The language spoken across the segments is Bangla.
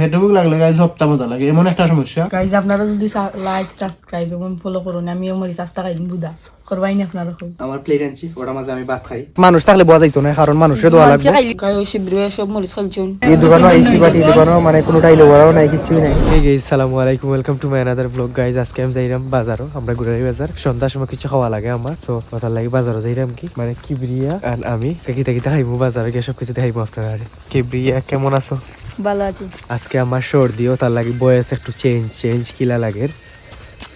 ফেসবুক লাগলে গাইজ সবটা মজা লাগে, এমন একটা সমস্যা। গাইজ আপনারা যদি লাইক সাবস্ক্রাইব এবং ফলো করুন, আমিও মরি চাস্তা খাই বুদা করবাই না আপনারা খুব। আমার প্লেট আনছি, ওটা মাঝে আমি ভাত খাই। মানুষ থাকলে বোঝা যাইতো না, কারণ মানুষের দোয়া লাগবে। সব মরি চলছুন এই দোকানও আইসি, বাট এই দোকানও মানে কোনো টাইলো বড়াও নাই, কিছুই নাই। এই গাইজ আসসালামু আলাইকুম, welcome to my another blog. Guys আজকে আমি যাইরাম বাজারও, আমরা ঘুরাই বাজার। সন্ধ্যার সময় কিছু খাওয়া লাগে আমার, সো কথার লাগে বাজারও যাইরাম কি মানে কিবরিয়া আর আমি সেকিতে দেখাইবো বাজারে গিয়ে সব কিছু দেখাইবো আপনারা। কিবরিয়া কেমন আছো? ভালো আছি। আজকে আমার সর্দিও, তার লাগে বয়স একটু চেঞ্জ কিলা লাগে।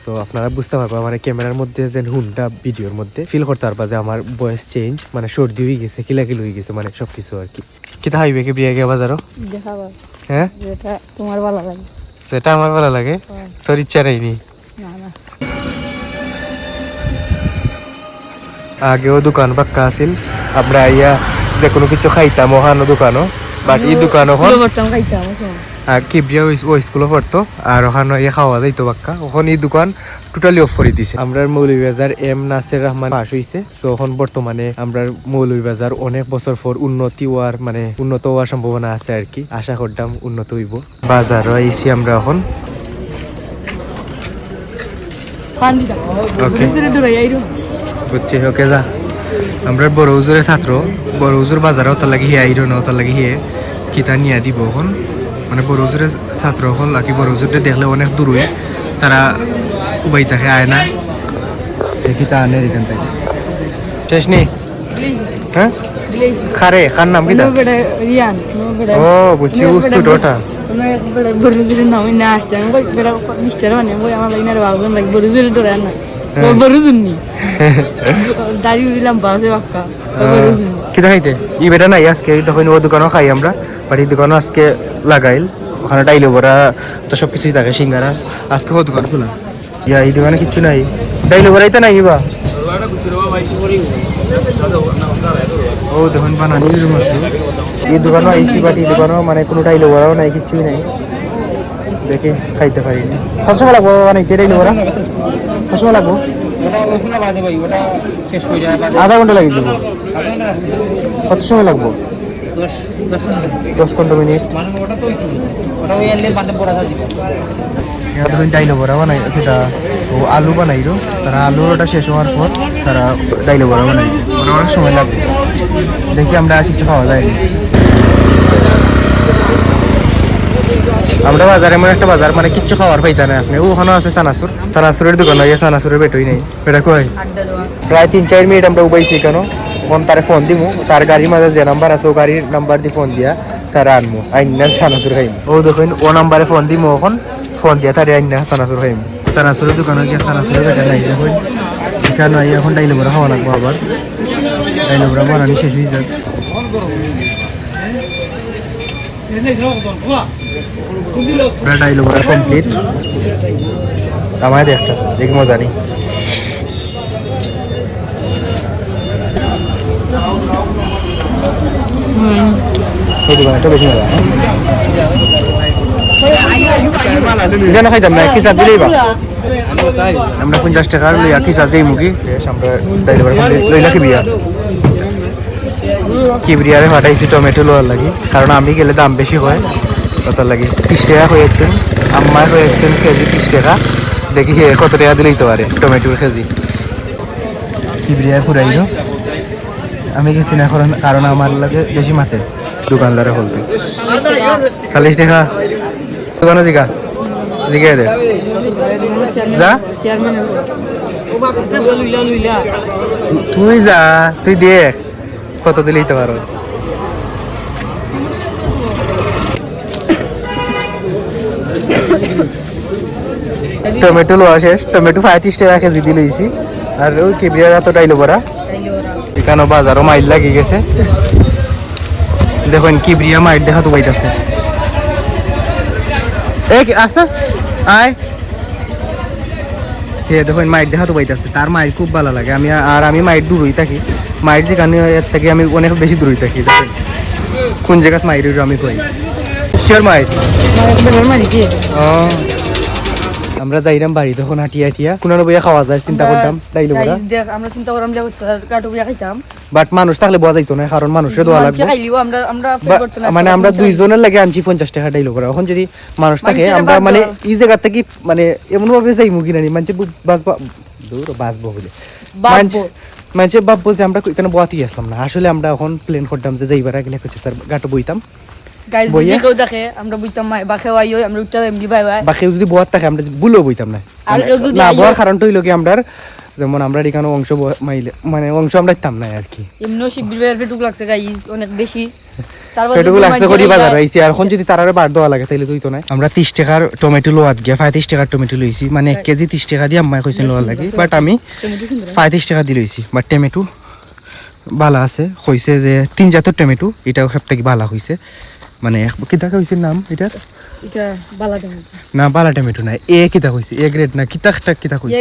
সো আপনারা বুঝতে পারবো মানে ক্যামেরার মধ্যে যে হুনটা ভিডিওর মধ্যে ফিল করতে পারবা যে আমার বয়স চেঞ্জ, মানে সর্দি হয়ে গেছে, কিলাকিল হয়ে গেছে, মানে সবকিছু আর কি। কিতা হাইবে কি বিয়া গিয়ে বাজারও দেখাবা, হ্যাঁ যেটা তোমার ভালো লাগে। সেটা আমার ভালো লাগে, তোর ইচ্ছা নেইনি? না না, আগেও দোকান পাক্কা আছিল, আমরা ইয়া যে কোনো কিছু খাইতাম ওখানো দোকানও, বাট এই দোকান ওখান খাইতাম কিবরিয়া ওই স্কুলে পড়তো আর ওখানে ইয়ে খাওয়া যাইতো পাক্কা। ওখানে এই দোকান টোটালি অফ করে দিছে। আমরা মৌলভীবাজার এম নাসির রহমান পাস হইছে। সো এখন বর্তমানে আমরা মৌলভীবাজার অনেক বছর পর উন্নতি হওয়ার মানে উন্নত হওয়ার সম্ভাবনা আছে আর কি। আশা করতাম উন্নত হইব। বাজারও আইছি আমরা এখন। বুঝছি, ওকে যা। আমরা বড় হুজুরের ছাত্র, বড় হুজুর বাজারে ওটার লাগে হিয়ে আইরো না, ওটার লাগে হিয়ে কিতা নিয়ে দিব এখন। মানে বড় হুজুরের ছাত্র হল নাকি বড় হুজুরটা দেখলে অনেক দূরে, তারা উবাই থাকে আয় না, কিতা আনে এখান থেকে। শেষ নেই হ্যাঁ খারে খার নাম কিতা? ও বুঝছি, ছোটটা কিতা খাইতে ই বেটা নাই আজকে তখন ও দোকানও খাই আমরা, বাট এই দোকানও আজকে লাগাইল। ওখানে ডাইলো বড়া তো সব কিছুই থাকে, সিঙ্গারা। আজকে ও দোকান খোলা, ইয়া এই দোকানে কিচ্ছু নাই, ডাইলো বড়াই তো নাই বা। ও দোকান বানানির মধ্যে এই দোকানও আইসি, বাট এই দোকানও মানে কোনো ডাইলো বড়াও নাই, কিচ্ছুই নাই। দেখে খাইতে পারিনি। কত সময় লাগবো বানাইতে ডাইলো বড়া? কত সময় লাগবো? আধা ঘন্টা লাগিয়ে দেবো। কত সময় লাগবো? 10-15 মিনিট। ডাইলো বড়া বানাই সেটা ও আলু বানাইলো, তারা আলুটা শেষ হওয়ার পর তারা ডাইলো বড়া বানাই, অনেক সময় লাগবে। দেখি আমরা কিছু খাওয়া যায়নি। আমরা বাজার এমন একটা বাজার মানে কিচ্ছু খাওয়ার পাইতা না আপনি। ওখানে আছে সানাসুরের দোকান, সানাসুরের বেটই নেই, বেটা কই। প্রায় 3-4 মিনিট আমরা উবাইছি কেন। ফোন তারে ফোন দিমু, তার গাড়ির মাঝে যে নাম্বার আছে ও গাড়ির নাম্বার দিয়ে ফোন দিয়া তারা আনমু, আইনা সানাসুর খাইমু। ও দেখুন ও নাম্বারে ফোন দিমু, এখন ফোন দিয়া তারে আইনা সানাসুর খাইমু। সানাসুরের দোকানে গিয়ে সানাসুরের বেটা নাই, দেখুন এখানে এখন ডাইলো বড়া খাওয়া লাগবো। আবার ডাইলো বড়া বানানি শেষ হয়ে যাক। ডাইলো বড়া কমপ্লিট, আমায় দেখটা দেখি মজা নেই। এই দোকানটা বেশি মজা, এখানে খাইতাম না, কি চাপ দিলেই বা আমরা 50 টাকা লইয়া কি চাপ দিই মুখি। আমরা ডাইলো বড়া লইলা কিবরিয়ারে ফাটাইছি টমেটো লোয়ার লাগি, কারণ আমি গেলে দাম বেশি হয় ওটার লাগে। 30 টাকা হয়েছেন, আম্মায় হয়েছেন কেজি 30 টাকা। দেখি কত টাকা দিলেই তো পারে টমেটোর কেজি। কিবরিয়া ফুরাইল, আমি গেছি না কারণ আমার লাগে বেশি মাতে দোকানদারে বলতে 40 টাকা দোকানে জিগা দে যা, তুই যা, তুই দেখ কত দিলেই তো পারো। টমেটো লোয়া শেষ, টমেটো 35 টাকা কেজি দিলেইছি। আর ওই কিবরিয়ার এত ডাইলো বড়া এখানে বাজারও মাইল লাগি গেছে। দেখুন কিবরিয়া মাইল দেখা তো পাইতেছে। এই আসতে আয়, দেখুন মাইট দেখা তো পাইতেছে, তার মাইট খুব ভালো লাগে। আমি মাইট দূরই থাকি, মাইট যেখানে এর থেকে আমি অনেক বেশি দূরই থাকি। দেখুন কোন জায়গাত মাইট আমি কই কিয়ার মাইট। আমরা যাইলাম বাড়ি তখন হাঁটিয়া হাঁটিয়া কোনো বইয়া খাওয়া যায় চিন্তা করতাম তাইলে Guys, দেখ আমরা চিন্তা করলাম যে কাটু বিয়া খাইতাম বাট মানুষ থাকলে বোয়া যাইতো না কারণ মানুষের দোয়া লাগবে খাইলিও আমরা পরিবর্তন মানে আমরা দুইজনের লাগে আনছি 50 টাকা ডাইলো করে এখন যদি মানুষ থাকে আমরা মানে এই জায়গা থেকে মানে এমন ভাবে যাইমু কিনা নি মানে বাসবো বলে মানে ভাববো যে আমরা এখানে বোয়াতেই আসলাম না আসলে আমরা এখন প্লেন করতাম যে যাইবার আগে লেখছে স্যার গাটো বইতাম গাইস যদি কেউ দেখে আমরা বুঝতাম বা খেওয়াইও আমরা উঠতে এমনি বাই বাই বা কেউ যদি বোয়াত থাকে আমরা বুলো বইতাম না আর কেউ যদি না বোয়ার কারণটা হইলো কি আমরা যেমন আমরা এখানে অংশ মাইলে মানে অংশ আমরা দিতাম না আর কি এমনিও শিবির বের ফেটুক লাগছে গাইস অনেক বেশি তারপর ফেটুক লাগছে করি বাজার হইছে আর এখন যদি তারারে বার দেওয়া লাগে তাইলে তুই তো না আমরা 30 টাকার টমেটো লোয়াত গিয়া 35 টাকার টমেটো লইছি মানে 1 কেজি 30 টাকা দিয়ে আম্মা কইছেন লোয়া লাগে বাট আমি 35 টাকা দিয়ে লইছি বাট টমেটো বালা আছে কইছে যে 3 জাতের টমেটো এটাও সবথেকে বালা হইছে মানে কি টাকা হইছে নাম এটার এটা বালা টমেটো না বালা টমেটো না এ কিতা কইছে এ গ্রেড না কিতা কইছে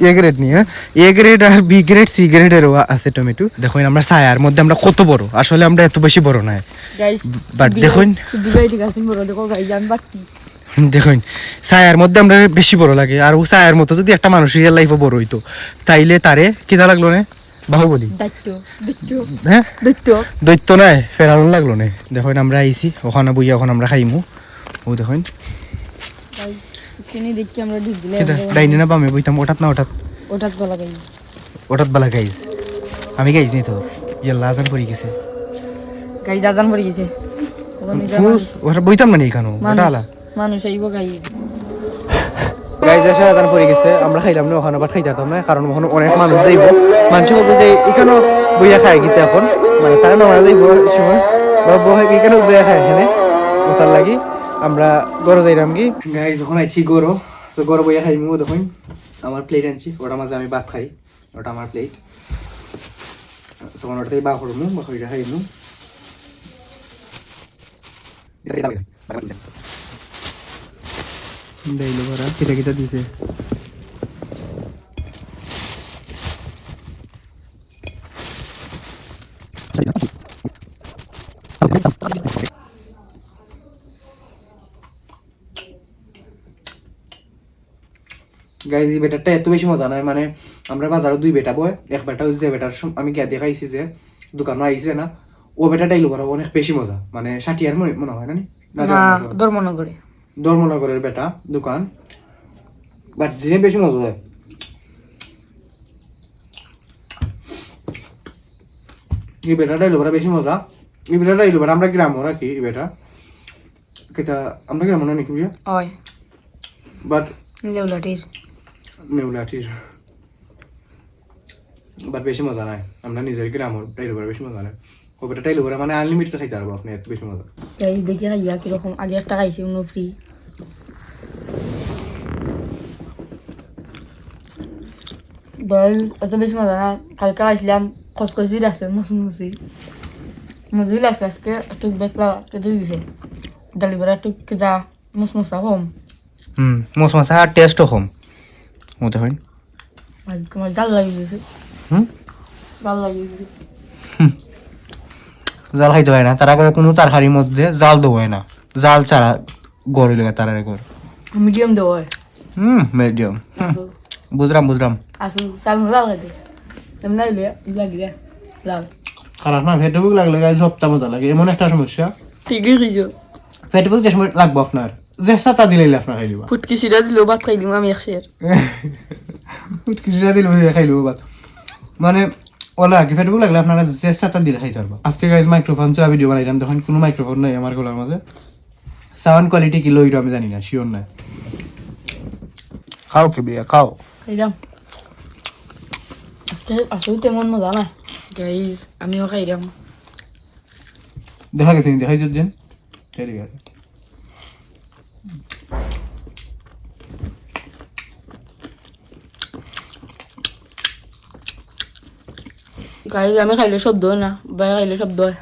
এ গ্রেড নি এ গ্রেড আর বি গ্রেড সি গ্রেডেরও আছে টমেটো দেখুন আমরা ছায়ার মধ্যে আমরা কত বড় আসলে আমরা এত বেশি বড় না গাইস বাট দেখুন বিবাই ঠিক আছে বড় দেখো গাইস জান বাকি দেখুন ছায়ার মধ্যে আমরা বেশি বড় লাগে আর ও ছায়ার মতো যদি একটা মানুষ রিয়েল লাইফে বড় হইতো তাইলে তারে কিতা লাগলো না বাহুবলী হ্যাঁ দৈত্য নাই ফেরানো লাগলো না দেখুন আমরা আইছি ওখানে বইয়া ওখানে আমরা খাইমু ও দেখুন চিনি দেখি আমরা ঢুক দিলে ডাইনে না বামে বইতাম ওঠাত না ওঠাত বালা গাইস আমি গাইস নি তো ইয়াল্লা আজান পড়ি গেছে গাইস আজান পড়ি গেছে ওটা বইতাম না এখানে ওটা আলা মানুষ আইব গাইস গাইস এসে আজান পড়ি গেছে আমরা খাইলাম না ওখানে বাট খাইতাম না কারণ ওখানে অনেক মানুষ যাইব মানুষ বলবে যে এখানে বইয়া খায় গিতে এখন মানে তারা না যাইব সময় বা এখানে বইয়া খায় এখানে ওটার লাগি আমরা গরো যাইলাম কি গাইস যখন আইছি গরো তো গরো বইয়া খাইমু দেখুন আমার প্লেট আনছি ওটা মাঝে আমি ভাত খাই ওটা আমার প্লেট তখন ওটাতেই বা করমু বা খাইটা খাইমু ডাইলো ভরা কিটা কিটা দিছে গাইজ এই বেটারটা এত বেশি মজা নয় মানে আমরা বাজারে 2 বেটা বয় এক বেটা হচ্ছে যে বেটার আমি গিয়ে দেখাইছি যে দোকানে আইছে না ও বেটাটাই লোবার অনেক বেশি মজা মানে 60 আর মনে হয় না ধর্মনগরের বেটা দোকান বাট যে বেশি মজা হয় এই বেটাটাই লোবার বেশি মজা এই বেটাটাই লোবার আমরা গ্রাম ওরা কি এই বেটা কেটা আমরা গ্রাম না নাকি বুঝা হয় বাট নেউলাটির বাট বেশি মজা নাই আমরা নিজের গ্রামের টাইল করে বেশি মজা নাই ওটা টাইল করে মানে আনলিমিটেড খাইতে পারবো আপনি এত বেশি মজা গাইস দেখি খাইয়া কিরকম আগে একটা খাইছি উনো ফ্রি এত বেশি মজা না কালকে খাইছিলাম খসখসি লাগছে মুসমুসি মজুই লাগছে আজকে একটু বেশলা কেটে দিয়েছে ডালি বড়া একটু কেটা মুসমুসা কম মশমশা আর টেস্টও কম মতে হয় তোমার জাল লাগিয়েছে জাল লাগিয়েছে জাল খাইতে হয় না তারা করে কোনো তরকারির মধ্যে জাল দেওয়া হয় না জাল ছাড়া গড় লাগে তারা করে মিডিয়াম দেওয়া হয় মিডিয়াম বুঝলাম আসলে সামনে জাল খাইতে এমন লাগিয়ে লাল খারাপ না ফেটবুক লাগলে গায়ে সবটা মজা লাগে এমন একটা সমস্যা ঠিকই খাইছো ফেটবুক যে সময় লাগবো আপনার যে সাতা দিলে আপনার খাইলিব ফুটকি সিরা দিলেও ভাত খাইলিম আমি একশের ফুটকি সিরা দিলে খাইলিব ভাত মানে ওলা কি ফেটবুক লাগলে আপনারা যে সাতা দিলে খাইতে পারবো আজকে গাইজ মাইক্রোফোন চা ভিডিও বানাইলাম তখন কোনো মাইক্রোফোন নাই আমার গলার মাঝে সাউন্ড কোয়ালিটি কি লইটো আমি জানি না শিওর নাই খাও কি বিয়া খাও খাইলাম আজকে আসলে তেমন মজা না গাইজ আমিও খাইলাম দেখা গেছে দেখাই যেন ঠিক আছে গাইজ আমি খাইলে শব্দ হয় না বাই খাইলে শব্দ হয়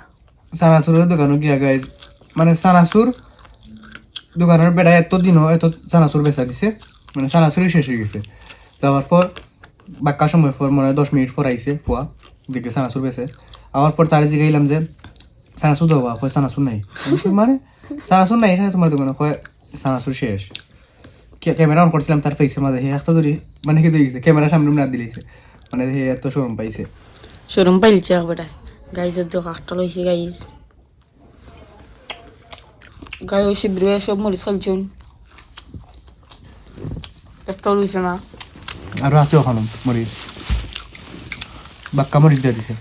সানাসুরের দোকানও গিয়া গাইজ মানে সানাসুর দোকানের বেড়া এত দিন এত সানাসুর বেচা দিছে মানে সানাসুরই শেষ হয়ে গেছে যাওয়ার পর বাক্কা সময় পর মনে হয় 10 মিনিট পর আইসে ফুয়া দেখে সানাসুর বেচে আবার পর তারে জিগাইলাম যে সানাসুর দেওয়া কয় সানাসুর নাই মানে সানাসুর নাই এখানে তোমার দোকানে কয় সানাসুর শেষ ক্যামেরা অন করছিলাম তার ফেসের মাঝে হে একটা ধরি মানে কি দিয়ে গেছে ক্যামেরা সামনে না দিলেছে মানে হে এত শরম পাইছে শোরুম পাইলছে বেটা গাইজের তো কাঠটা লইছে গাইজ গাই ওই শিবিরে সব মরিচ খালছুন একটা রইছে না আরো আছে ওখানে মরিচ বাক্কা মরিচ দিয়ে দিছে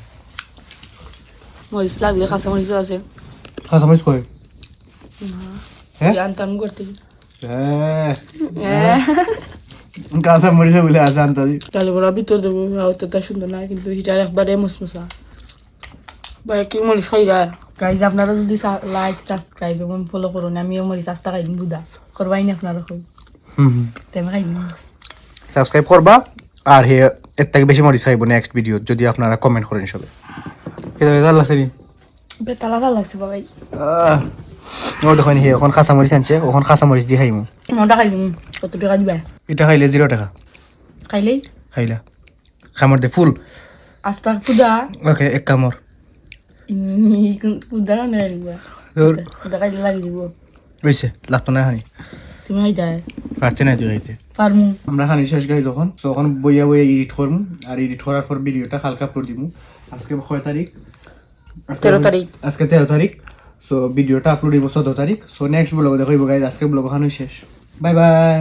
মরিচ লাগলে কাঁচা মরিচও আছে কাঁচা মরিচ কই হ্যাঁ আনতাম করতে কাঁচা মরিচ বলে আছে আনতাজি তাহলে বলা ভিতর দেবো অতটা সুন্দর না কিন্তু হিটার একবারে মশমশা বা কি মরিচ খাইরা গাইজ আপনারা যদি লাইক সাবস্ক্রাইব এবং ফলো করুন আমিও মরিচ আস্তা খাই দিন বুদা করবাই না আপনারা খুব তেমন খাই দিন সাবস্ক্রাইব করবা আর হে এর থেকে বেশি মরিচ খাইব নেক্সট ভিডিও যদি আপনারা কমেন্ট করেন সবে কেন এটা লাগছে নি বেতালা লাগছে বাবাই ও দেখুন হে এখন কাঁচা মরিচ আনছে ওখান কাঁচা মরিচ দিয়ে খাইমু মনটা খাই দিন কত টাকা দিবা এটা খাইলে 0 টাকা খাইলেই খাইলা খামর দে ফুল আস্তা ফুদা ওকে এক কামর ফুদা না নিবা তোর ফুদা খাইলে লাগি দিব হইছে লাগতো না হানি তুমি খাইতা পারতে না তুই খাইতে পারমু আমরা খানি শেষ গাই যখন তখন বইয়া বইয়া এডিট করমু আর এডিট করার পর ভিডিওটা হালকা আপলোড দিমু আজকে 6 তারিখ 13 তারিখ আজকে 13 তারিখ সো ভিডিওটা আপলোড দিব 14 তারিখ সো নেক্সট ব্লগ দেখো গাইজ আজকে ব্লগ খানি শেষ বাই বাই